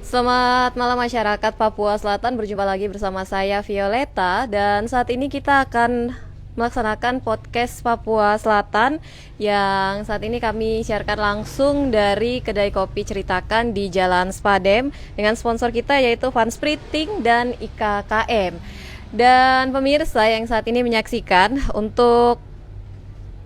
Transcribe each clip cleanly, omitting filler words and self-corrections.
Selamat malam masyarakat Papua Selatan, berjumpa lagi bersama saya Violeta. Dan saat ini kita akan melaksanakan podcast Papua Selatan yang saat ini kami siarkan langsung dari kedai kopi Ceritakan di Jalan Spadem dengan sponsor kita yaitu Fun Spriting dan IKKM. Dan pemirsa yang saat ini menyaksikan, untuk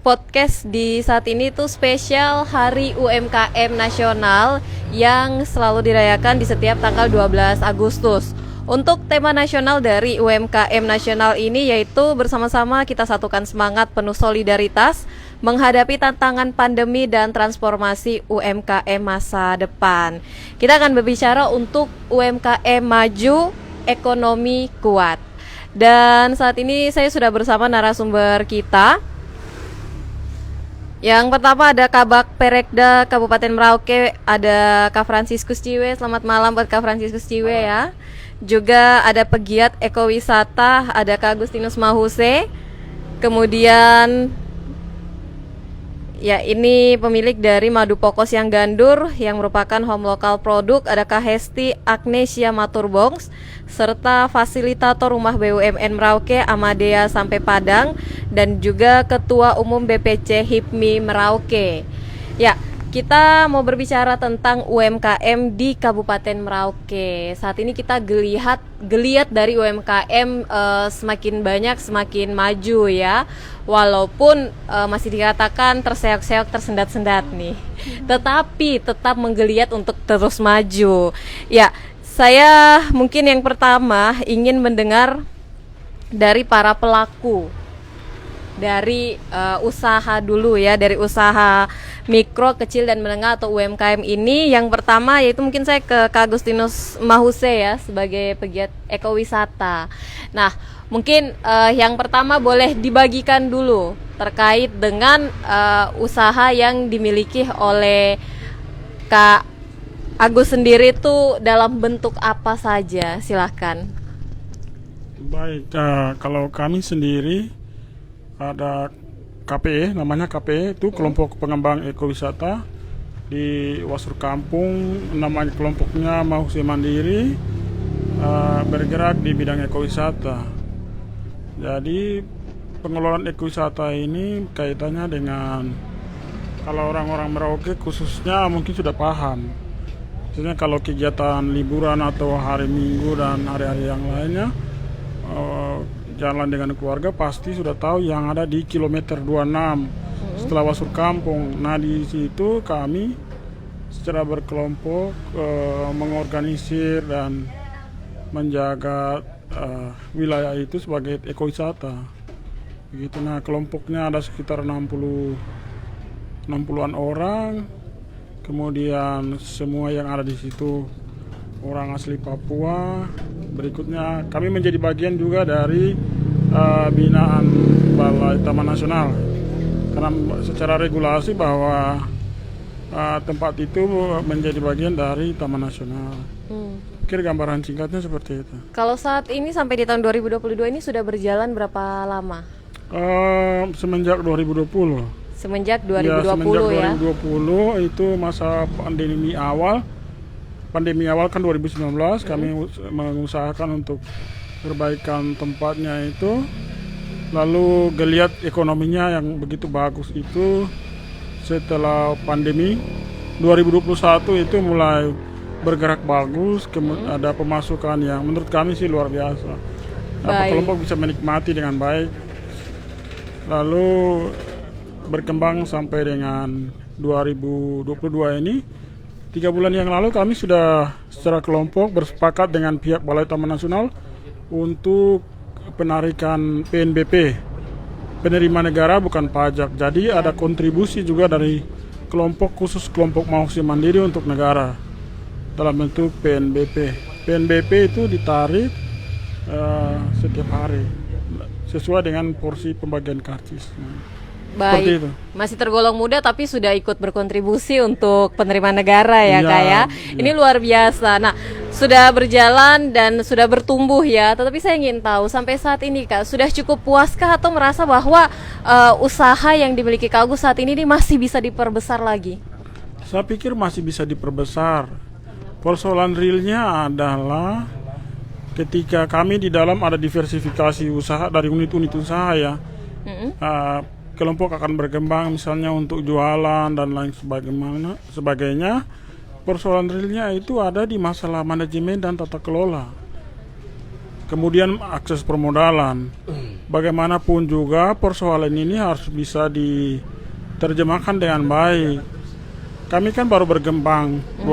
podcast di saat ini tuh spesial Hari UMKM Nasional yang selalu dirayakan di setiap tanggal 12 Agustus. Untuk tema nasional dari UMKM Nasional ini yaitu bersama-sama kita satukan semangat penuh solidaritas menghadapi tantangan pandemi dan transformasi UMKM masa depan. Kita akan berbicara untuk UMKM maju, ekonomi kuat. Dan saat ini saya sudah bersama narasumber kita. Yang pertama ada Kabak Perekda Kabupaten Merauke, ada Kak Franciscus Ciwe. Selamat malam buat Kak Franciscus Ciwe ya. Juga ada pegiat ekowisata, ada Kak Agustinus Mahuse. Kemudian ya ini pemilik dari Madu Pokos yang Gandur yang merupakan home lokal produk, ada Kak Hesti Agnesia Maturbongs, serta fasilitator Rumah BUMN Merauke Amadea Sampai Padang, dan juga Ketua Umum BPC HIPMI Merauke. Ya, kita mau berbicara tentang UMKM di Kabupaten Merauke. Saat ini kita geliat dari UMKM semakin banyak, semakin maju ya. Walaupun masih dikatakan terseok-seok, tersendat-sendat nih. Tetapi tetap menggeliat untuk terus maju. Ya, saya mungkin yang pertama ingin mendengar dari para pelaku dari usaha dulu ya, dari usaha mikro, kecil dan menengah atau UMKM ini. Yang pertama yaitu mungkin saya ke Kak Agustinus Mahuse ya sebagai pegiat ekowisata. Nah, mungkin yang pertama boleh dibagikan dulu terkait dengan usaha yang dimiliki oleh Kak Agus sendiri itu dalam bentuk apa saja, silahkan. Baik, kalau kami sendiri ada KPE, namanya KPE itu kelompok pengembang ekowisata di Wasur Kampung, namanya kelompoknya Mahuse Mandiri, bergerak di bidang ekowisata. Jadi pengelolaan ekowisata ini kaitannya dengan, kalau orang-orang Merauke khususnya mungkin sudah paham. Maksudnya kalau kegiatan liburan atau hari Minggu dan hari-hari yang lainnya jalan dengan keluarga pasti sudah tahu yang ada di kilometer 26 setelah Wasur Kampung. Nah, di situ kami secara berkelompok mengorganisir dan menjaga wilayah itu sebagai ekowisata. Begitu. Nah, kelompoknya ada sekitar 60-an orang. Kemudian semua yang ada di situ orang asli Papua. Berikutnya kami menjadi bagian juga dari binaan Balai Taman Nasional, karena secara regulasi bahwa tempat itu menjadi bagian dari Taman Nasional. Kira gambaran singkatnya seperti itu. Kalau saat ini sampai di tahun 2022 ini sudah berjalan berapa lama? Semenjak 2020. Semenjak 2020 ya. Semenjak ya. 2020 itu masa pandemi awal. Pandemi awal kan 2019 kami mengusahakan untuk perbaikan tempatnya itu. Lalu geliat ekonominya yang begitu bagus itu setelah pandemi 2021 itu mulai bergerak bagus. Ada pemasukan yang menurut kami sih luar biasa. Kelompok bisa menikmati dengan baik. Lalu berkembang sampai dengan 2022 ini. 3 bulan yang lalu kami sudah secara kelompok bersepakat dengan pihak Balai Taman Nasional untuk penarikan PNBP, penerimaan negara bukan pajak. Jadi ada kontribusi juga dari kelompok, khusus kelompok Mahuse Mandiri untuk negara dalam bentuk PNBP. PNBP itu ditarik setiap hari sesuai dengan porsi pembagian karcis. Baik, masih tergolong muda tapi sudah ikut berkontribusi untuk penerimaan negara ya Kak ya. Ini luar biasa. Nah, sudah berjalan dan sudah bertumbuh ya. Tetapi saya ingin tahu sampai saat ini Kak, sudah cukup puaskah atau merasa bahwa usaha yang dimiliki Kak Agus saat ini masih bisa diperbesar lagi? Saya pikir masih bisa diperbesar. Persoalan realnya adalah ketika kami di dalam ada diversifikasi usaha dari unit-unit usaha ya. Kelompok akan berkembang misalnya untuk jualan dan lain sebagainya. Persoalan realnya itu ada di masalah manajemen dan tata kelola. Kemudian akses permodalan. Bagaimanapun juga persoalan ini harus bisa diterjemahkan dengan baik. Kami kan baru berkembang 2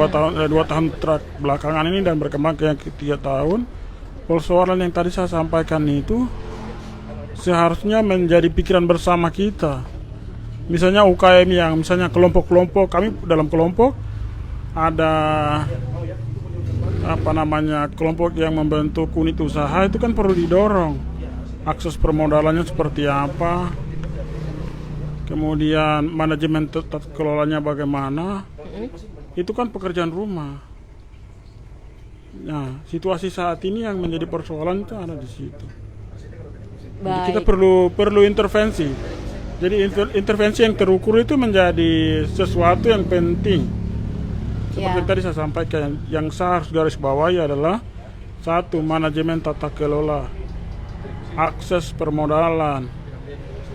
tahun belakangan ini dan berkembang ke yang ke-3 tahun. Persoalan yang tadi saya sampaikan itu seharusnya menjadi pikiran bersama kita. Misalnya UKM yang misalnya kelompok-kelompok, kami dalam kelompok ada kelompok yang membentuk unit usaha itu kan perlu didorong. Akses permodalannya seperti apa? Kemudian manajemen tata kelolanya bagaimana? Itu kan pekerjaan rumah. Nah, situasi saat ini yang menjadi persoalan itu ada di situ. Jadi kita perlu intervensi. Jadi intervensi yang terukur itu menjadi sesuatu yang penting. Seperti tadi saya sampaikan, yang saya harus garis bawahi adalah 1. Manajemen tata kelola, akses permodalan,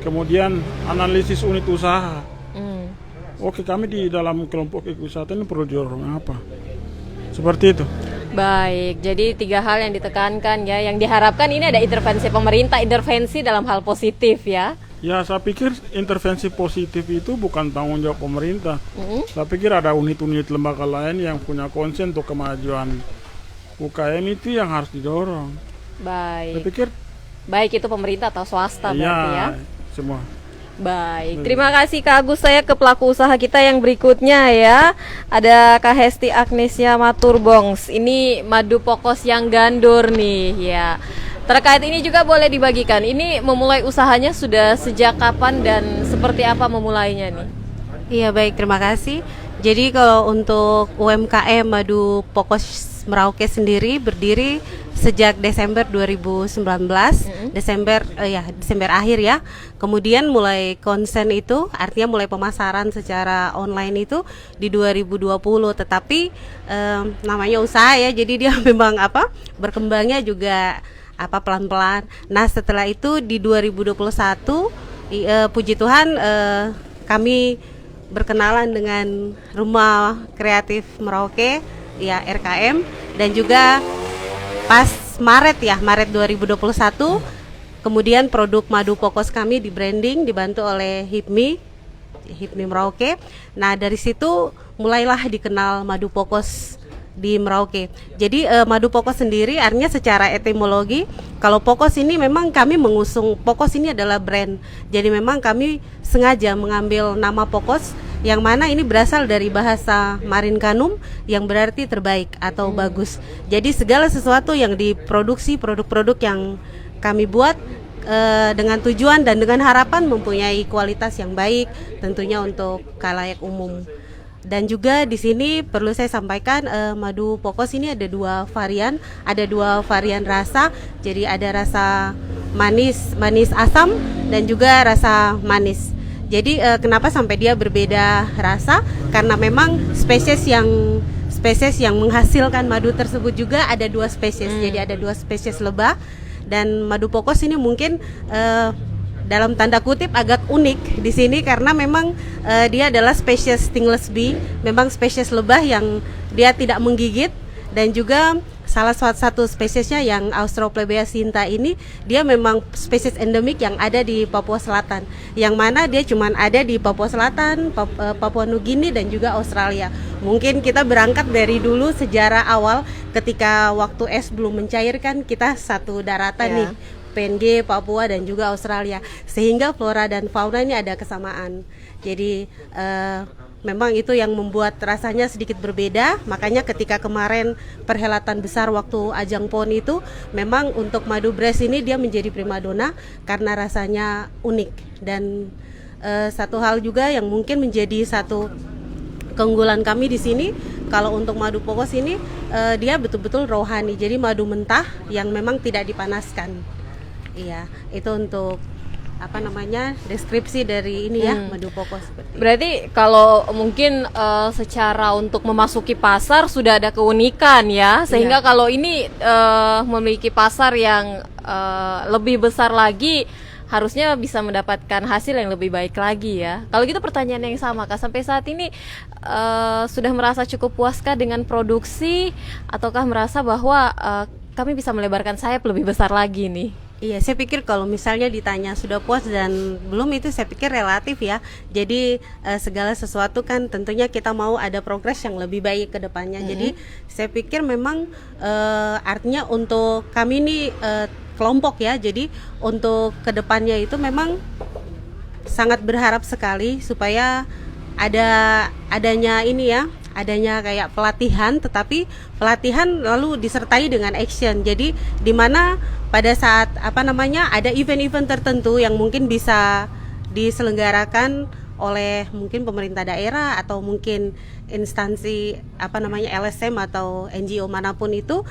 kemudian analisis unit usaha. Oke, kami di dalam kelompok ekowisata ini perlu dorong apa? Seperti itu. Baik, jadi 3 hal yang ditekankan ya. Yang diharapkan ini ada intervensi pemerintah, intervensi dalam hal positif ya. Ya, saya pikir intervensi positif itu bukan tanggung jawab pemerintah. Saya pikir ada unit-unit lembaga lain yang punya konsen untuk kemajuan UKM itu yang harus didorong. Baik. Saya pikir baik itu pemerintah atau swasta berarti ya. Semua. Baik, terima kasih Kak Agus. Saya ke pelaku usaha kita yang berikutnya ya. Ada Kak Hesti Agnesia Maturbongs. Ini madu pokos yang gandur nih ya. Terkait ini juga boleh dibagikan. Ini memulai usahanya sudah sejak kapan dan seperti apa memulainya nih? Iya baik, terima kasih. Jadi kalau untuk UMKM Madu Pokos Merauke sendiri berdiri sejak Desember 2019, Desember akhir ya. Kemudian mulai konsen itu artinya mulai pemasaran secara online itu di 2020. Tetapi namanya usaha ya, jadi dia memang berkembangnya juga pelan-pelan. Nah setelah itu di 2021 puji Tuhan kami berkenalan dengan Rumah Kreatif Merauke ya, RKM, dan juga pas Maret 2021 kemudian produk madu pokos kami di branding dibantu oleh HIPMI Merauke. Nah dari situ mulailah dikenal madu pokos di Merauke. Jadi madu pokos sendiri artinya secara etimologi, kalau pokos ini memang kami mengusung pokos ini adalah brand. Jadi memang kami sengaja mengambil nama pokos yang mana ini berasal dari bahasa Marinkanum yang berarti terbaik atau bagus. Jadi segala sesuatu yang diproduksi, produk-produk yang kami buat dengan tujuan dan dengan harapan mempunyai kualitas yang baik tentunya untuk khalayak umum. Dan juga di sini perlu saya sampaikan madu pokos ini ada 2 varian, ada 2 varian rasa. Jadi ada rasa manis asam dan juga rasa manis. Jadi kenapa sampai dia berbeda rasa? Karena memang spesies yang menghasilkan madu tersebut juga ada 2 spesies. Jadi ada 2 spesies lebah, dan madu pokos ini mungkin dalam tanda kutip agak unik di sini karena memang dia adalah spesies stingless bee, memang spesies lebah yang dia tidak menggigit, dan juga salah satu spesiesnya yang Austroplebea sinta ini dia memang spesies endemik yang ada di Papua Selatan, yang mana dia cuma ada di Papua Selatan, Papua Nugini dan juga Australia. Mungkin kita berangkat dari dulu sejarah awal ketika waktu es belum mencairkan, kita satu daratan nih, PNG, Papua dan juga Australia, sehingga flora dan fauna ini ada kesamaan. Jadi memang itu yang membuat rasanya sedikit berbeda. Makanya ketika kemarin perhelatan besar waktu ajang PON itu, memang untuk madu Brest ini dia menjadi primadona karena rasanya unik. Dan satu hal juga yang mungkin menjadi satu keunggulan kami di sini, kalau untuk madu pokos ini dia betul-betul rohani. Jadi madu mentah yang memang tidak dipanaskan. Iya, itu untuk deskripsi dari ini ya madu poko seperti itu. Berarti kalau mungkin secara untuk memasuki pasar sudah ada keunikan ya, sehingga kalau ini memiliki pasar yang lebih besar lagi, harusnya bisa mendapatkan hasil yang lebih baik lagi ya. Kalau gitu pertanyaan yang sama Kak, sampai saat ini sudah merasa cukup puaskah dengan produksi, ataukah merasa bahwa kami bisa melebarkan sayap lebih besar lagi nih? Iya, saya pikir kalau misalnya ditanya sudah puas dan belum, itu saya pikir relatif ya. Jadi segala sesuatu kan tentunya kita mau ada progres yang lebih baik ke depannya. Jadi saya pikir memang artinya untuk kami ini kelompok ya. Jadi untuk kedepannya itu memang sangat berharap sekali supaya adanya kayak pelatihan, tetapi pelatihan lalu disertai dengan action. Jadi di mana pada saat ada event-event tertentu yang mungkin bisa diselenggarakan oleh mungkin pemerintah daerah atau mungkin instansi LSM atau NGO manapun itu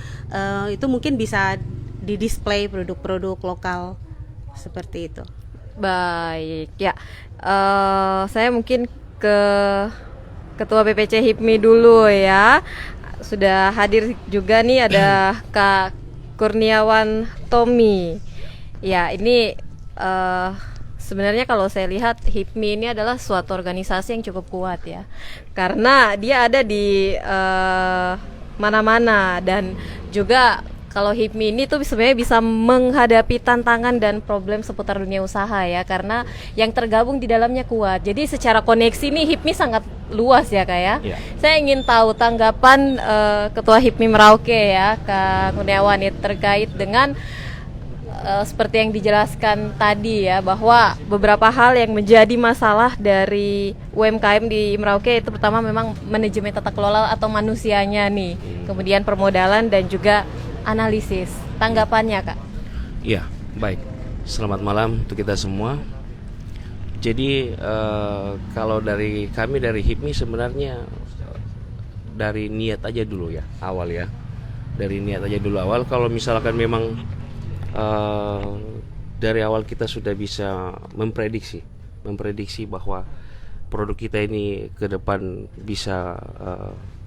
mungkin bisa didisplay produk-produk lokal seperti itu. Baik ya, saya mungkin ke Ketua BPC HIPMI dulu ya. Sudah hadir juga nih ada Kak Kurniawan Tommy. Ya, ini sebenarnya kalau saya lihat HIPMI ini adalah suatu organisasi yang cukup kuat ya, karena dia ada di mana-mana, dan juga kalau HIPMI ini tuh sebenarnya bisa menghadapi tantangan dan problem seputar dunia usaha ya, karena yang tergabung di dalamnya kuat. Jadi secara koneksi nih HIPMI sangat luas ya Kak ya. Saya ingin tahu tanggapan Ketua HIPMI Merauke ya, Kak Kurniawan, terkait dengan seperti yang dijelaskan tadi ya, bahwa beberapa hal yang menjadi masalah dari UMKM di Merauke itu pertama memang manajemen tata kelola atau manusianya nih, kemudian permodalan dan juga analisis. Tanggapannya Kak? Iya, baik. Selamat malam untuk kita semua. Jadi kalau dari kami dari HIPMI sebenarnya dari niat aja dulu ya, awal ya. Dari niat aja dulu awal. Kalau misalkan memang dari awal kita sudah bisa memprediksi bahwa produk kita ini ke depan bisa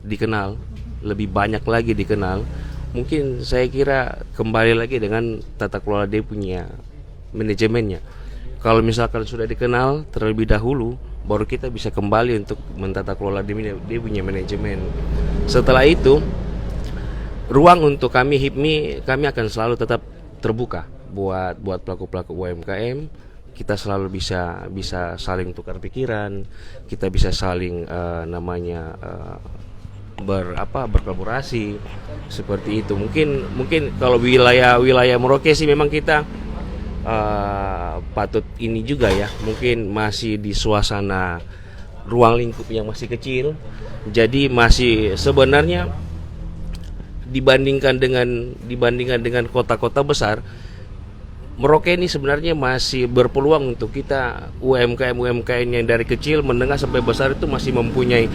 dikenal, lebih banyak lagi dikenal. Mungkin saya kira kembali lagi dengan tata kelola dia punya manajemennya. Kalau misalkan sudah dikenal terlebih dahulu, baru kita bisa kembali untuk mentata kelola dia punya manajemen. Setelah itu, ruang untuk kami HIPMI, kami akan selalu tetap terbuka buat pelaku-pelaku UMKM. Kita selalu bisa saling tukar pikiran, kita bisa saling berkolaborasi seperti itu. Mungkin kalau wilayah Merauke sih memang kita patut ini juga ya, mungkin masih di suasana ruang lingkup yang masih kecil. Jadi masih sebenarnya dibandingkan dengan kota-kota besar, Merauke ini sebenarnya masih berpeluang untuk kita UMKM yang dari kecil menengah sampai besar itu masih mempunyai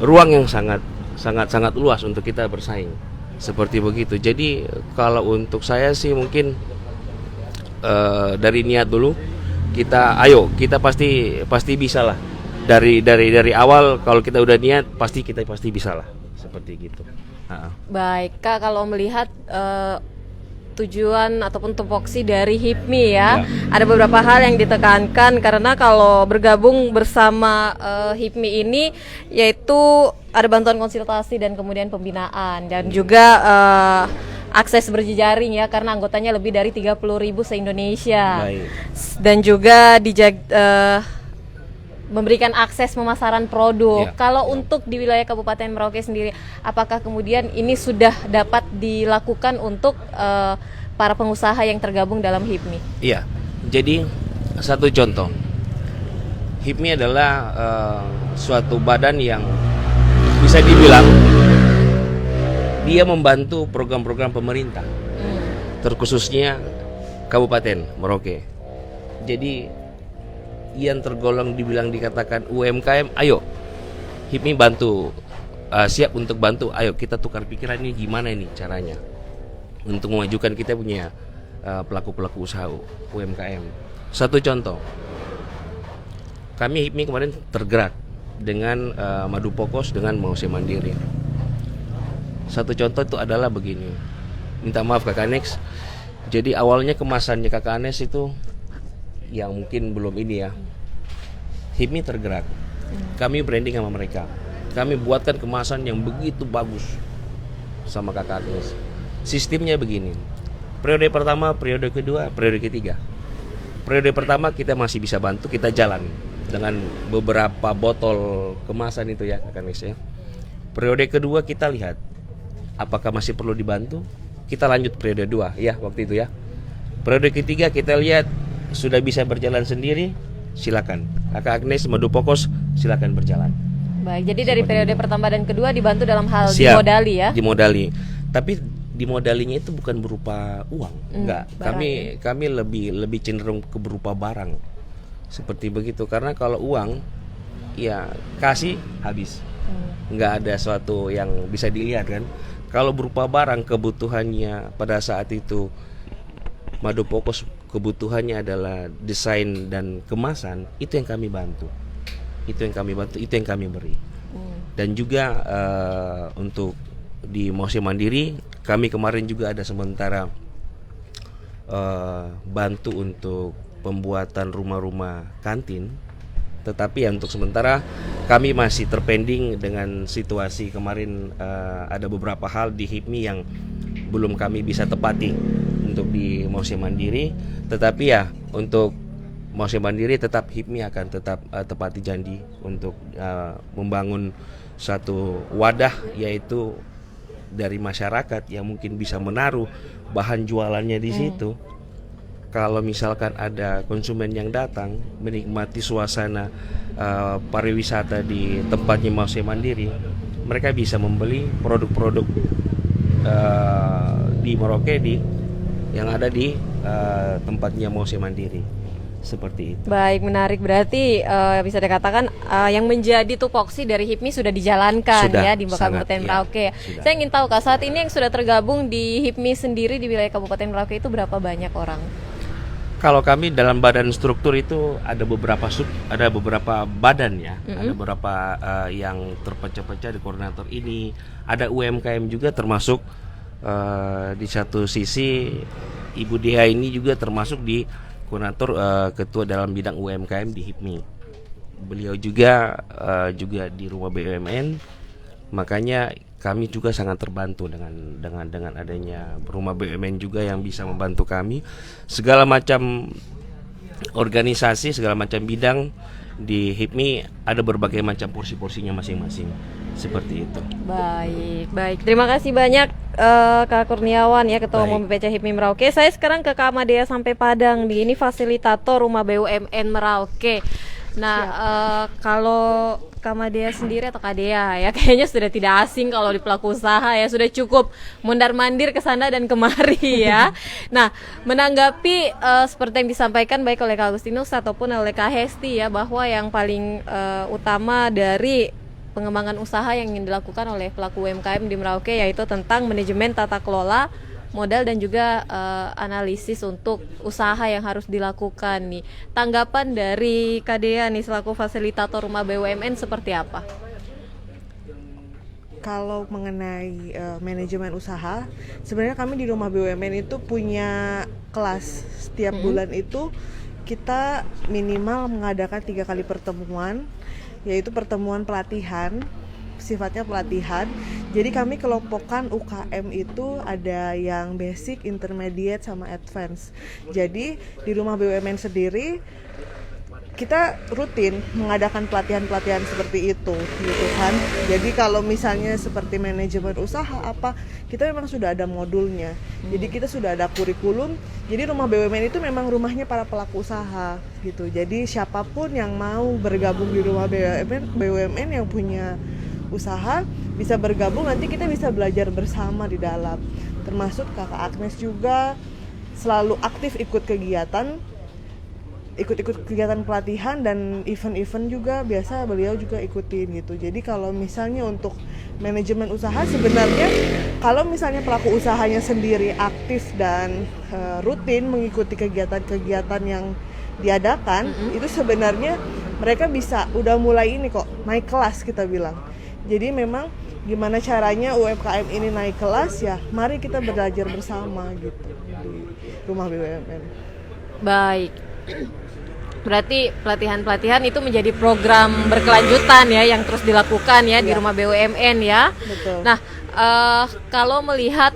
ruang yang sangat luas untuk kita bersaing, seperti begitu. Jadi kalau untuk saya sih mungkin dari niat dulu, kita pasti bisa lah. Dari awal kalau kita udah niat pasti bisa lah, seperti gitu. Baik Kak, kalau melihat tujuan ataupun tupoksi dari HIPMI ya, ada beberapa hal yang ditekankan, karena kalau bergabung bersama HIPMI ini yaitu ada bantuan konsultasi dan kemudian pembinaan, dan juga akses berjejaring ya, karena anggotanya lebih dari 30.000 se-Indonesia. Dan juga memberikan akses pemasaran produk. Kalau untuk di wilayah Kabupaten Merauke sendiri, apakah kemudian ini sudah dapat dilakukan untuk para pengusaha yang tergabung dalam HIPMI? Iya. Jadi satu contoh, HIPMI adalah suatu badan yang bisa dibilang dia membantu program-program pemerintah, terkhususnya Kabupaten Merauke. Jadi yang tergolong dikatakan UMKM, ayo HIPMI bantu, siap untuk bantu. Ayo kita tukar pikiran, ini gimana ini caranya untuk memajukan kita punya pelaku-pelaku usaha UMKM. Satu contoh, kami HIPMI kemarin tergerak dengan Madu Pokos dengan Mause Mandiri. Satu contoh itu adalah begini, minta maaf Kakak Anex, jadi awalnya kemasannya Kakak Anex itu yang mungkin belum ini ya, HIPMI tergerak, kami branding sama mereka, kami buatkan kemasan yang begitu bagus sama Kakak Anex. Sistemnya begini, periode pertama, periode kedua, periode ketiga. Periode pertama kita masih bisa bantu, kita jalan dengan beberapa botol kemasan itu ya Kakak Anex ya. Periode kedua kita lihat apakah masih perlu dibantu, kita lanjut periode 2 ya waktu itu ya. Periode ketiga kita lihat sudah bisa berjalan sendiri, silakan Kakak Agnes Madu Pokos silakan berjalan. Baik, jadi dari periode pertama dan kedua dibantu dalam hal Siap, dimodali ya. Dimodali. Tapi dimodalinya itu bukan berupa uang, enggak. Kami lebih cenderung ke berupa barang. Seperti begitu, karena kalau uang ya kasih habis. Enggak ada sesuatu yang bisa dilihat kan. Kalau berupa barang, kebutuhannya pada saat itu Madu Pokos kebutuhannya adalah desain dan kemasan, itu yang kami bantu. Itu yang kami beri. Dan juga untuk di Mause Mandiri kami kemarin juga ada sementara bantu untuk pembuatan rumah-rumah kantin, tetapi ya untuk sementara kami masih terpending dengan situasi kemarin, ada beberapa hal di HIPMI yang belum kami bisa tepati untuk di Mause Mandiri, tetapi ya untuk Mause Mandiri tetap HIPMI akan tetap tepati janji untuk membangun satu wadah, yaitu dari masyarakat yang mungkin bisa menaruh bahan jualannya di situ. Kalau misalkan ada konsumen yang datang menikmati suasana pariwisata di tempatnya Mause Mandiri, mereka bisa membeli produk-produk di Merauke yang ada di tempatnya Mause Mandiri. Seperti itu. Baik, menarik. Berarti bisa dikatakan yang menjadi tupoksi dari HIPMI sudah dijalankan Sudah, ya di Kabupaten Merauke. sudah. Saya ingin tahu Kak, saat ini yang sudah tergabung di HIPMI sendiri di wilayah Kabupaten Merauke itu berapa banyak orang? Kalau kami dalam badan struktur itu ada beberapa badan ya, ada beberapa yang terpecah-pecah di koordinator ini. Ada UMKM juga termasuk di satu sisi Ibu Dea ini juga termasuk di koordinator ketua dalam bidang UMKM di HIPMI. Beliau juga di rumah BUMN, makanya kami juga sangat terbantu dengan adanya rumah BUMN juga yang bisa membantu kami segala macam organisasi, segala macam bidang di HIPMI ada berbagai macam porsi-porsinya masing-masing. Seperti itu. Baik. Terima kasih banyak Kak Kurniawan ya, Ketua Umum BPC HIPMI Merauke. Saya sekarang ke Kak Amadea sampai Padang. Ini fasilitator Rumah BUMN Merauke. Nah, kalau Kak Amadea sendiri atau Kak Dea ya, kayaknya sudah tidak asing kalau di pelaku usaha ya, sudah cukup mondar-mandir ke sana dan kemari ya. Nah, menanggapi seperti yang disampaikan baik oleh Kak Agustinus ataupun oleh Kak Hesti ya, bahwa yang paling utama dari pengembangan usaha yang ingin dilakukan oleh pelaku UMKM di Merauke yaitu tentang manajemen tata kelola modal dan juga analisis untuk usaha yang harus dilakukan nih. Tanggapan dari Kak Dea nih selaku fasilitator Rumah BUMN seperti apa? Kalau mengenai manajemen usaha, sebenarnya kami di Rumah BUMN itu punya kelas. Setiap bulan itu kita minimal mengadakan 3 kali pertemuan, yaitu pertemuan pelatihan, sifatnya pelatihan. Jadi kami kelompokkan UKM itu ada yang basic, intermediate, sama advance. Jadi di Rumah BUMN sendiri kita rutin mengadakan pelatihan-pelatihan seperti itu gitu kan. Jadi kalau misalnya seperti manajemen usaha apa, kita memang sudah ada modulnya. Jadi kita sudah ada kurikulum. Jadi Rumah BUMN itu memang rumahnya para pelaku usaha gitu. Jadi siapapun yang mau bergabung di Rumah BUMN yang punya usaha bisa bergabung, nanti kita bisa belajar bersama di dalam. Termasuk Kakak Agnes juga selalu aktif ikut kegiatan pelatihan dan event-event juga biasa beliau juga ikutin gitu. Jadi kalau misalnya untuk manajemen usaha, sebenarnya kalau misalnya pelaku usahanya sendiri aktif dan rutin mengikuti kegiatan-kegiatan yang diadakan, itu sebenarnya mereka bisa udah mulai ini kok naik kelas kita bilang. Jadi memang gimana caranya UMKM ini naik kelas, ya mari kita belajar bersama gitu di Rumah BUMN. Baik. Berarti pelatihan-pelatihan itu menjadi program berkelanjutan ya yang terus dilakukan ya di Rumah BUMN ya. Betul. Nah, kalau melihat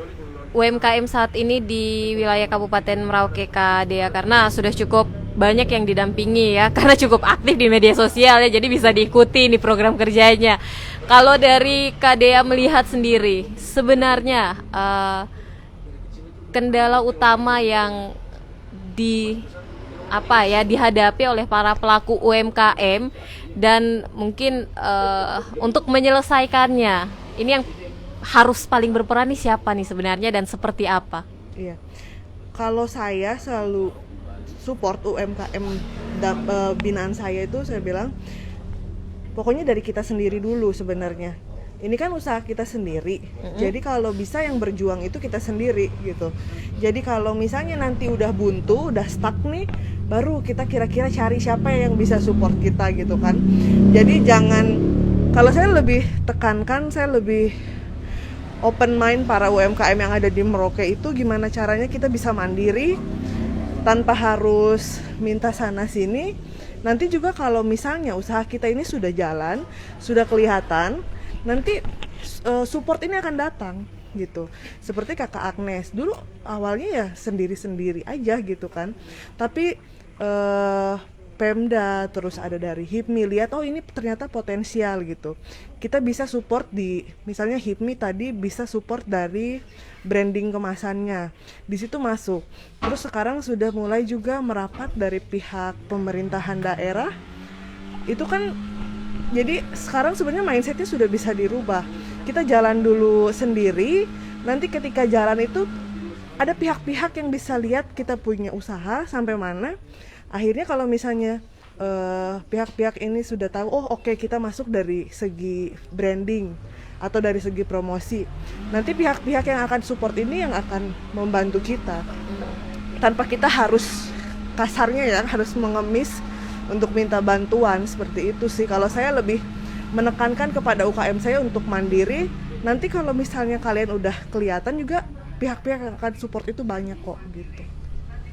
UMKM saat ini di wilayah Kabupaten Merauke Kak Dea, karena sudah cukup banyak yang didampingi ya, karena cukup aktif di media sosial ya, jadi bisa diikuti nih program kerjanya. Kalau dari Kak Dea melihat sendiri, sebenarnya kendala utama yang dihadapi oleh para pelaku UMKM dan mungkin untuk menyelesaikannya, ini yang harus paling berperan nih siapa nih sebenarnya dan seperti apa? Iya. Kalau saya selalu support UMKM binaan saya itu, saya bilang pokoknya dari kita sendiri dulu sebenarnya. Ini kan usaha kita sendiri. Jadi kalau bisa yang berjuang itu kita sendiri gitu. Jadi kalau misalnya nanti udah buntu, udah stuck nih, baru kita kira-kira cari siapa yang bisa support kita gitu kan. Jadi jangan, kalau saya lebih tekankan, saya lebih open mind para UMKM yang ada di Merauke itu gimana caranya kita bisa mandiri tanpa harus minta sana sini. Nanti juga kalau misalnya usaha kita ini sudah jalan, sudah kelihatan, nanti support ini akan datang gitu. Seperti Kakak Agnes dulu awalnya ya sendiri-sendiri aja gitu kan. Tapi Pemda, terus ada dari HIPMI, lihat oh ini ternyata potensial gitu. Kita bisa support di, misalnya HIPMI tadi bisa support dari branding kemasannya, di situ masuk. Terus sekarang sudah mulai juga merapat dari pihak pemerintahan daerah. Itu kan, jadi sekarang sebenarnya mindsetnya sudah bisa dirubah. Kita jalan dulu sendiri, nanti ketika jalan itu ada pihak-pihak yang bisa lihat kita punya usaha sampai mana. Akhirnya kalau misalnya pihak-pihak ini sudah tahu, oh oke, kita masuk dari segi branding atau dari segi promosi, nanti pihak-pihak yang akan support ini yang akan membantu kita tanpa kita harus kasarnya ya harus mengemis untuk minta bantuan. Seperti itu sih kalau saya lebih menekankan kepada UKM saya untuk mandiri. Nanti kalau misalnya kalian udah kelihatan juga pihak-pihak yang akan support itu banyak kok gitu.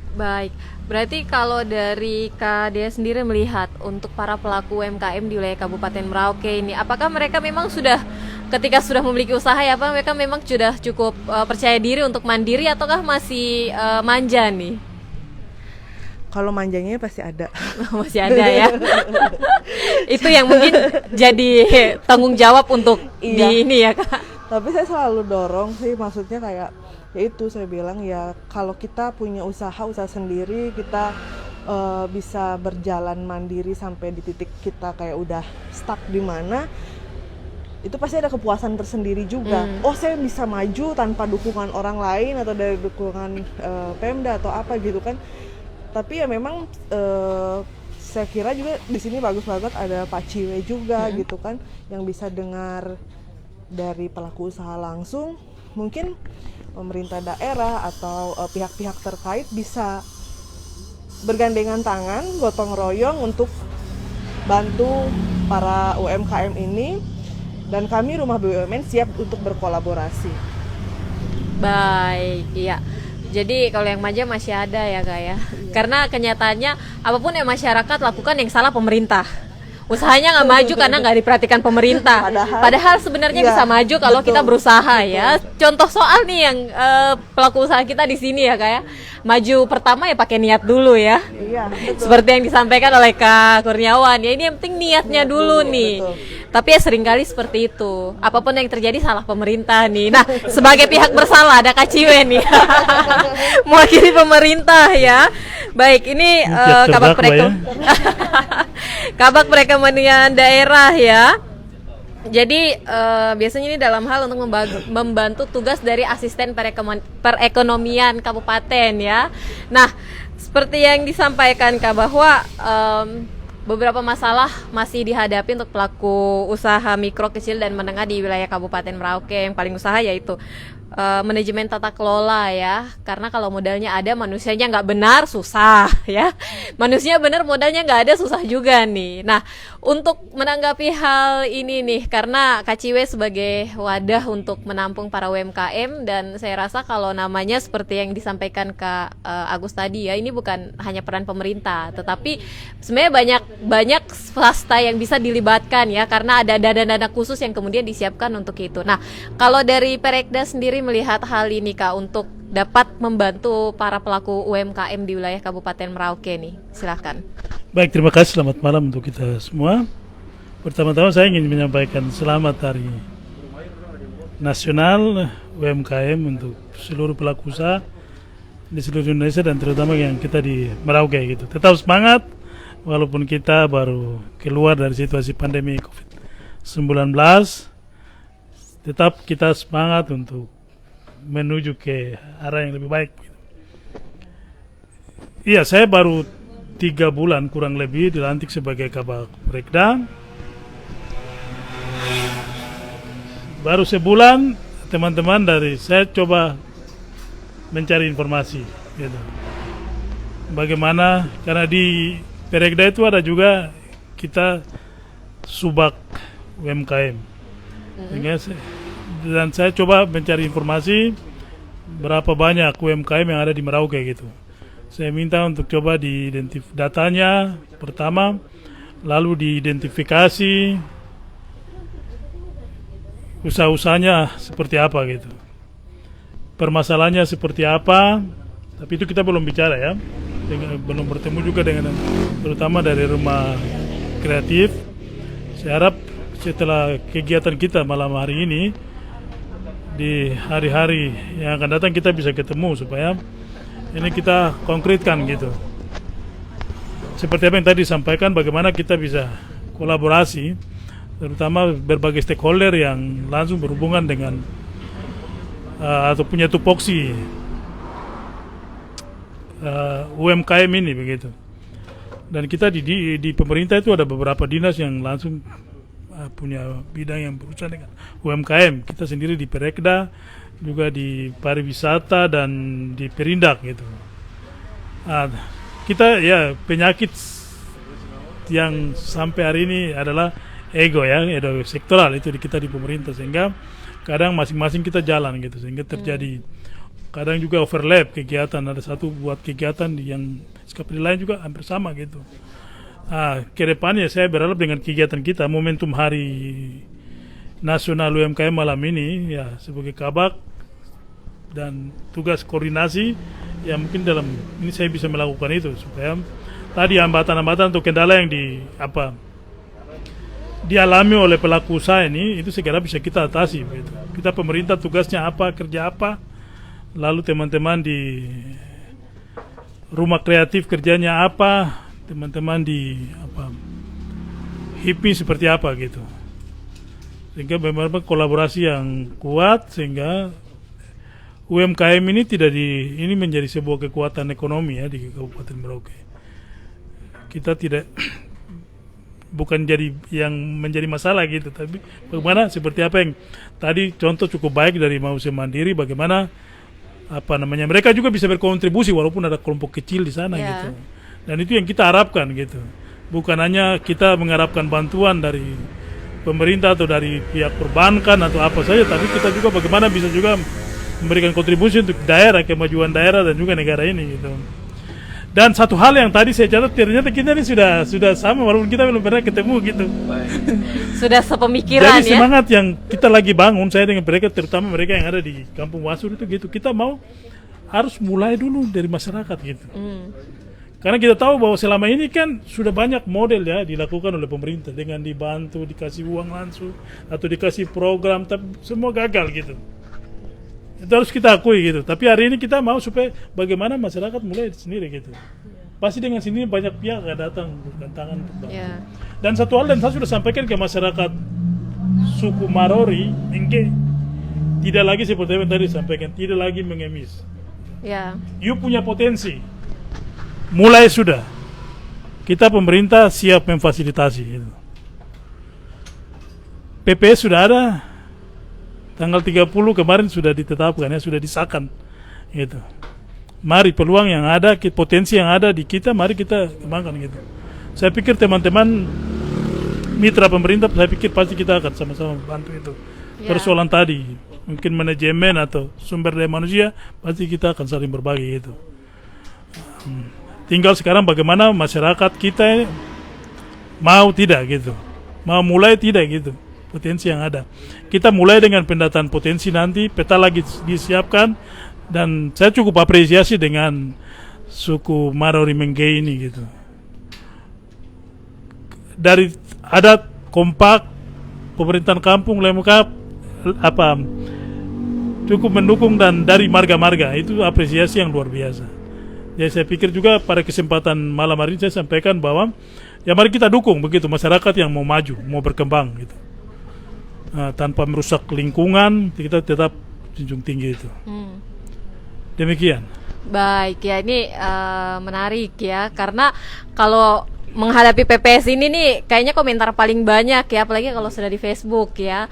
Baik, berarti kalau dari Kak Dea sendiri melihat untuk para pelaku UMKM di wilayah Kabupaten Merauke ini, apakah mereka memang sudah ketika sudah memiliki usaha ya Pak, mereka memang sudah cukup percaya diri untuk mandiri ataukah masih manja nih? Kalau manjanya pasti ada. Masih ada ya. Itu yang mungkin jadi tanggung jawab untuk di ini ya Kak. Tapi saya selalu dorong sih, maksudnya kayak ya itu saya bilang ya kalau kita punya usaha sendiri, kita bisa berjalan mandiri sampai di titik kita kayak udah stuck di mana, itu pasti ada kepuasan tersendiri juga. Oh saya bisa maju tanpa dukungan orang lain atau dari dukungan Pemda atau apa gitu kan. Tapi ya memang saya kira juga di sini bagus banget ada Pak Ciwe juga gitu kan, yang bisa dengar dari pelaku usaha langsung. Mungkin pemerintah daerah atau pihak-pihak terkait bisa bergandengan tangan, gotong royong untuk bantu para UMKM ini, dan kami Rumah BUMN siap untuk berkolaborasi. Baik, iya. Jadi kalau yang manja masih ada ya Kak ya. Karena kenyataannya apapun yang masyarakat lakukan yang salah pemerintah. Usahanya nggak maju karena nggak diperhatikan pemerintah. Padahal sebenarnya bisa maju kalau kita berusaha ya. Contoh soal nih yang pelaku usaha kita di sini ya Kak ya. Maju pertama ya pakai niat dulu ya. Iya, betul. Seperti yang disampaikan oleh Kak Kurniawan ya, ini yang penting niatnya dulu nih. Betul. Tapi ya seringkali seperti itu. Apapun yang terjadi salah pemerintah nih. Nah, sebagai pihak bersalah ada Kak Ciwe nih. Mewakili pemerintah ya. Baik, ini kabak perekonomian daerah ya. Jadi biasanya ini dalam hal untuk membantu tugas dari asisten perekonomian kabupaten ya. Nah, seperti yang disampaikan Kak bahwa beberapa masalah masih dihadapi untuk pelaku usaha mikro, kecil dan menengah di wilayah Kabupaten Merauke. Yang paling usaha yaitu manajemen tata kelola ya, karena kalau modalnya ada manusianya nggak benar susah ya, manusia benar modalnya nggak ada susah juga nih. Nah, untuk menanggapi hal ini nih, karena KCW sebagai wadah untuk menampung para UMKM, dan saya rasa kalau namanya seperti yang disampaikan Kak Agus tadi ya, ini bukan hanya peran pemerintah, tetapi sebenarnya banyak swasta yang bisa dilibatkan ya, karena ada dana-dana khusus yang kemudian disiapkan untuk itu. Nah, kalau dari Perekda sendiri melihat hal ini Kak, untuk dapat membantu para pelaku UMKM di wilayah Kabupaten Merauke nih, silahkan. Baik, terima kasih. Selamat malam untuk kita semua. Pertama-tama saya ingin menyampaikan selamat Hari Nasional UMKM untuk seluruh pelaku usaha di seluruh Indonesia dan terutama yang kita di Merauke gitu. Tetap semangat walaupun kita baru keluar dari situasi pandemi COVID-19. Tetap kita semangat untuk menuju ke arah yang lebih baik. Iya, saya baru 3 bulan kurang lebih dilantik sebagai Kabag Perekda. Baru sebulan teman-teman dari saya coba mencari informasi gitu. Bagaimana, karena di Perekda itu ada juga kita subak UMKM. Dan saya coba mencari informasi berapa banyak UMKM yang ada di Merauke gitu. Saya minta untuk coba diidentifikasi datanya pertama, lalu diidentifikasi usaha-usahanya seperti apa gitu, permasalahannya seperti apa. Tapi itu kita belum bicara ya, belum bertemu juga dengan terutama dari rumah kreatif. Saya harap setelah kegiatan kita malam hari ini, di hari-hari yang akan datang kita bisa ketemu supaya ini kita konkretkan gitu. Seperti apa yang tadi disampaikan, bagaimana kita bisa kolaborasi, terutama berbagai stakeholder yang langsung berhubungan dengan atau punya tupoksi UMKM ini begitu. Dan kita di pemerintah itu ada beberapa dinas yang langsung punya bidang yang berurusan dengan UMKM. Kita sendiri di Perekda, juga di pariwisata dan di Perindak gitu. Kita ya penyakit yang sampai hari ini adalah ego ya, ego sektoral itu di kita di pemerintah, sehingga kadang masing-masing kita jalan gitu, sehingga terjadi kadang juga overlap kegiatan, ada satu buat kegiatan yang SKPD lain juga hampir sama gitu. Ke depannya saya berharap dengan kegiatan kita, momentum Hari Nasional UMKM malam ini ya, sebagai Kabag dan tugas koordinasi ya, mungkin dalam ini saya bisa melakukan itu supaya tadi hambatan-hambatan atau kendala yang dialami oleh pelaku usaha ini itu segera bisa kita atasi gitu. Kita pemerintah tugasnya apa, kerja apa, lalu teman-teman di rumah kreatif kerjanya apa, teman-teman di HIPMI seperti apa gitu, sehingga benar-benar kolaborasi yang kuat sehingga UMKM ini ini menjadi sebuah kekuatan ekonomi ya di Kabupaten Merauke. Kita tidak bukan jadi yang menjadi masalah gitu, tapi bagaimana seperti apa yang tadi contoh cukup baik dari Manusia Mandiri, bagaimana mereka juga bisa berkontribusi walaupun ada kelompok kecil di sana gitu. Dan itu yang kita harapkan gitu. Bukan hanya kita mengharapkan bantuan dari pemerintah atau dari pihak perbankan atau apa saja, tapi kita juga bagaimana bisa juga memberikan kontribusi untuk daerah, kemajuan daerah dan juga negara ini gitu. Dan satu hal yang tadi saya catat, ternyata kita ini sudah sama walaupun kita belum pernah ketemu gitu. Sudah sepemikiran. Jadi semangat yang kita lagi bangun, saya dengan mereka, terutama mereka yang ada di Kampung Wasur itu gitu, kita harus mulai dulu dari masyarakat gitu. Karena kita tahu bahwa selama ini kan sudah banyak model ya dilakukan oleh pemerintah dengan dibantu, dikasih uang langsung atau dikasih program, tapi semua gagal gitu. Itu harus kita akui gitu. Tapi hari ini kita mau supaya bagaimana masyarakat mulai sendiri gitu. Pasti dengan sini banyak pihak yang datang berdatangan. Dan satu hal yang saya sudah sampaikan ke masyarakat suku Marori, Engke, tidak lagi seperti yang tadi disampaikan, tidak lagi mengemis. You punya potensi. Mulai sudah. Kita pemerintah siap memfasilitasi gitu. PPS sudah ada, Tanggal 30 kemarin sudah ditetapkan ya, sudah disahkan gitu. Mari peluang yang ada, potensi yang ada di kita, mari kita kembangkan gitu. Saya pikir teman-teman mitra pemerintah, saya pikir pasti kita akan sama-sama bantu itu. Ya. Persoalan tadi, mungkin manajemen atau sumber daya manusia, pasti kita akan saling berbagi gitu. Tinggal sekarang bagaimana masyarakat kita mau tidak gitu, mau mulai tidak gitu, potensi yang ada. Kita mulai dengan pendataan potensi nanti, peta lagi disiapkan, dan saya cukup apresiasi dengan suku Marori Menggei ini gitu. Dari adat kompak, pemerintahan kampung lengkap, cukup mendukung, dan dari marga-marga itu apresiasi yang luar biasa. Jadi saya pikir juga pada kesempatan malam hari ini saya sampaikan bahwa ya mari kita dukung begitu masyarakat yang mau maju, mau berkembang gitu. Tanpa merusak lingkungan, kita tetap junjung tinggi itu. Demikian. Baik ya, ini menarik ya, karena kalau menghadapi PPS ini nih kayaknya komentar paling banyak ya, apalagi kalau sudah di Facebook ya.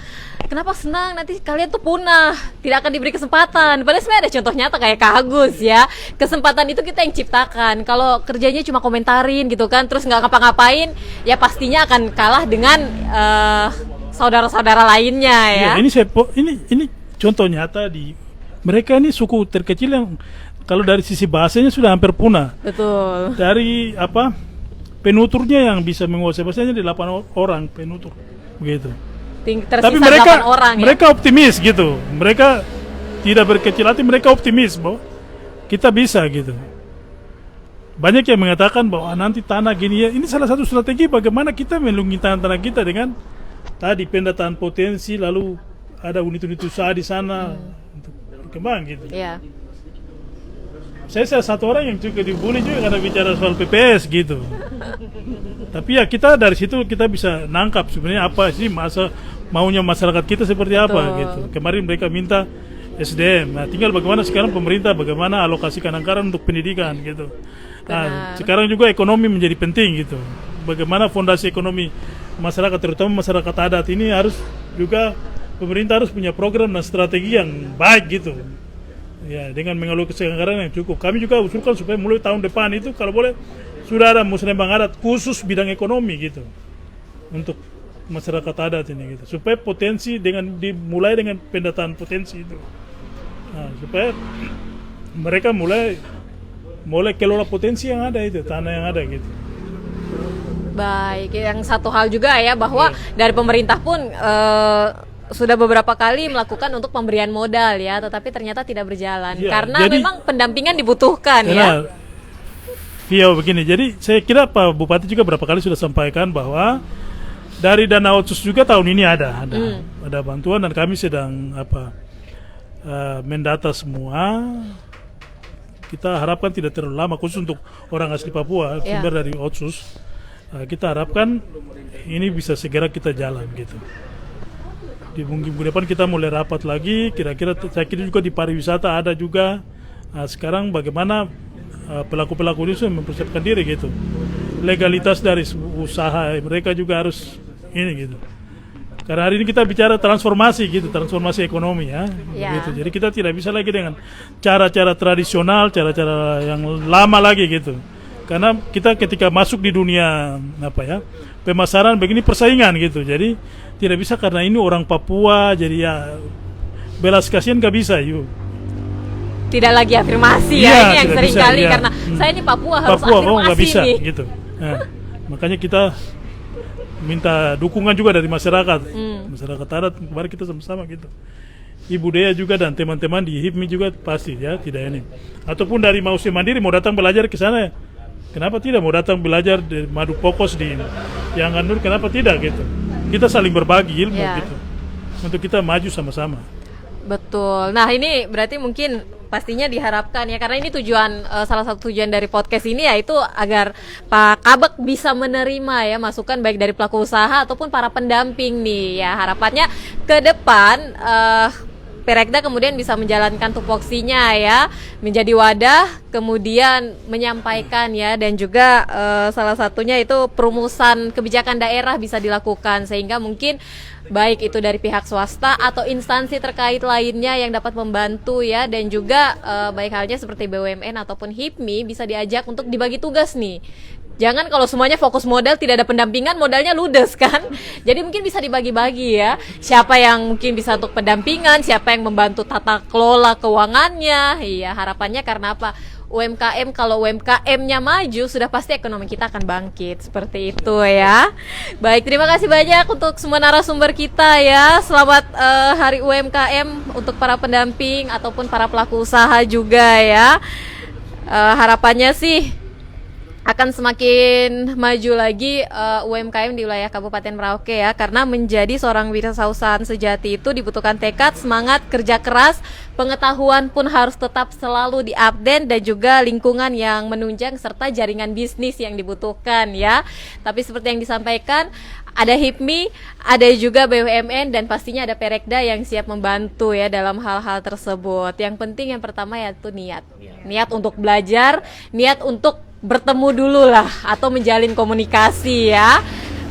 Kenapa senang nanti kalian tuh punah, tidak akan diberi kesempatan. Padahal sebenarnya ada contoh nyata kayak Kak Agus ya. Kesempatan itu kita yang ciptakan. Kalau kerjanya cuma komentarin gitu kan, terus nggak ngapa-ngapain, ya pastinya akan kalah dengan saudara-saudara lainnya ya. Ini contoh nyata di mereka ini suku terkecil yang kalau dari sisi bahasanya sudah hampir punah. Betul. Dari penuturnya yang bisa menguasai bahasanya di 8 orang penutur begitu. Tersisa Tapi 8 orang mereka optimis gitu. Mereka tidak berkecil hati, mereka optimis bahwa kita bisa gitu. Banyak yang mengatakan bahwa nanti tanah gini ya. Ini salah satu strategi bagaimana kita melindungi tanah kita dengan tadi pendataan potensi, lalu ada unit-unit usaha di sana untuk berkembang gitu. Iya. Saya salah satu orang yang juga dibully juga karena bicara soal PPS gitu. Tapi ya kita dari situ kita bisa nangkap sebenarnya apa sih maunya masyarakat kita seperti apa gitu. Kemarin mereka minta SDM. Nah, tinggal bagaimana sekarang pemerintah bagaimana alokasikan anggaran untuk pendidikan gitu. Nah, sekarang juga ekonomi menjadi penting gitu. Bagaimana fondasi ekonomi masyarakat terutama masyarakat adat ini harus juga pemerintah harus punya program dan strategi yang baik gitu. Ya, dengan mengalokasikan anggaran yang cukup. Kami juga usulkan supaya mulai tahun depan itu kalau boleh sudah ada musrembang adat khusus bidang ekonomi gitu untuk masyarakat adat ini gitu. Supaya potensi dimulai dengan pendataan potensi itu. Nah, supaya mereka mulai kelola potensi yang ada itu, tanah yang ada gitu. Baik, yang satu hal juga ya bahwa dari pemerintah pun sudah beberapa kali melakukan untuk pemberian modal ya, tetapi ternyata tidak berjalan karena memang pendampingan dibutuhkan ya. Via begini, jadi saya kira Pak Bupati juga berapa kali sudah sampaikan bahwa dari dana otsus juga tahun ini ada bantuan, dan kami sedang mendata semua. Kita harapkan tidak terlalu lama, khusus untuk orang asli Papua sumber dari otsus. Kita harapkan ini bisa segera kita jalan gitu. Di minggu depan kita mulai rapat lagi, kira-kira saya kira juga di pariwisata ada juga. Sekarang bagaimana pelaku-pelaku ini sudah mempersiapkan diri gitu. Legalitas dari usaha mereka juga harus ini gitu. Karena hari ini kita bicara transformasi gitu, transformasi ekonomi ya. Gitu. Jadi kita tidak bisa lagi dengan cara-cara tradisional, cara-cara yang lama lagi gitu. Karena kita ketika masuk di dunia pemasaran begini persaingan gitu. Jadi tidak bisa karena ini orang Papua jadi ya belas kasihan gak bisa yuk. Tidak lagi afirmasi ya, ini yang sering kali karena saya ini Papua harus afirmasi gak bisa, nih gitu. Nah, makanya kita minta dukungan juga dari masyarakat. Masyarakat adat, mari kita sama-sama gitu. Ibu Dea juga dan teman-teman di HIPMI juga pasti ya tidak ini. Ataupun dari Mausi Mandiri mau datang belajar ke sana, kenapa tidak mau datang belajar di Madu Pokos di yang Gandur, kenapa tidak gitu. Kita saling berbagi ilmu gitu. Untuk kita maju sama-sama. Betul. Nah, ini berarti mungkin pastinya diharapkan ya, karena ini tujuan salah satu tujuan dari podcast ini yaitu agar Pak Kabak bisa menerima ya masukan baik dari pelaku usaha ataupun para pendamping nih ya. Harapannya ke depan Perekda kemudian bisa menjalankan tupoksinya ya, menjadi wadah, kemudian menyampaikan ya, dan juga salah satunya itu perumusan kebijakan daerah bisa dilakukan sehingga mungkin baik itu dari pihak swasta atau instansi terkait lainnya yang dapat membantu ya, dan juga baik halnya seperti BUMN ataupun HIPMI bisa diajak untuk dibagi tugas nih. Jangan kalau semuanya fokus modal, tidak ada pendampingan, modalnya ludes kan. Jadi mungkin bisa dibagi-bagi ya. Siapa yang mungkin bisa untuk pendampingan, siapa yang membantu tata kelola keuangannya. Iya, harapannya karena apa? UMKM, kalau UMKM-nya maju, sudah pasti ekonomi kita akan bangkit. Seperti itu ya. Baik, terima kasih banyak untuk semua narasumber kita ya. Selamat Hari UMKM untuk para pendamping ataupun para pelaku usaha juga ya. Harapannya sih akan semakin maju lagi UMKM di wilayah Kabupaten Merauke ya, karena menjadi seorang wirausahaan sejati itu dibutuhkan tekad, semangat, kerja keras, pengetahuan pun harus tetap selalu diupdate, dan juga lingkungan yang menunjang serta jaringan bisnis yang dibutuhkan ya. Tapi seperti yang disampaikan, ada HIPMI, ada juga BUMN, dan pastinya ada Perekda yang siap membantu ya dalam hal-hal tersebut. Yang penting yang pertama yaitu niat. Niat untuk belajar, niat untuk bertemu dulu lah atau menjalin komunikasi ya.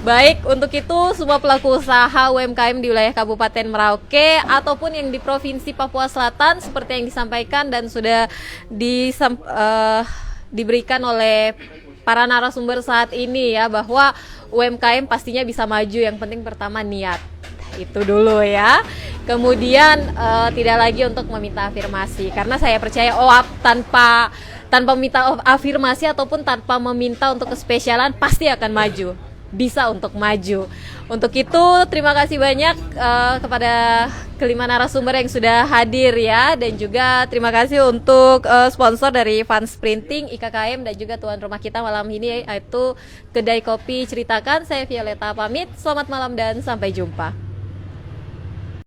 Baik, untuk itu semua pelaku usaha UMKM di wilayah Kabupaten Merauke ataupun yang di Provinsi Papua Selatan seperti yang disampaikan dan sudah diberikan oleh para narasumber saat ini ya, bahwa UMKM pastinya bisa maju, yang penting pertama niat. Itu dulu ya. Kemudian tidak lagi untuk meminta afirmasi, karena saya percaya tanpa meminta afirmasi ataupun tanpa meminta untuk kespesialan pasti akan maju, bisa untuk maju. Untuk itu terima kasih banyak kepada kelima narasumber yang sudah hadir ya, dan juga terima kasih untuk sponsor dari Fans Printing, IKKM, dan juga tuan rumah kita malam ini yaitu Kedai Kopi Ceritakan. Saya Violeta pamit, selamat malam dan sampai jumpa.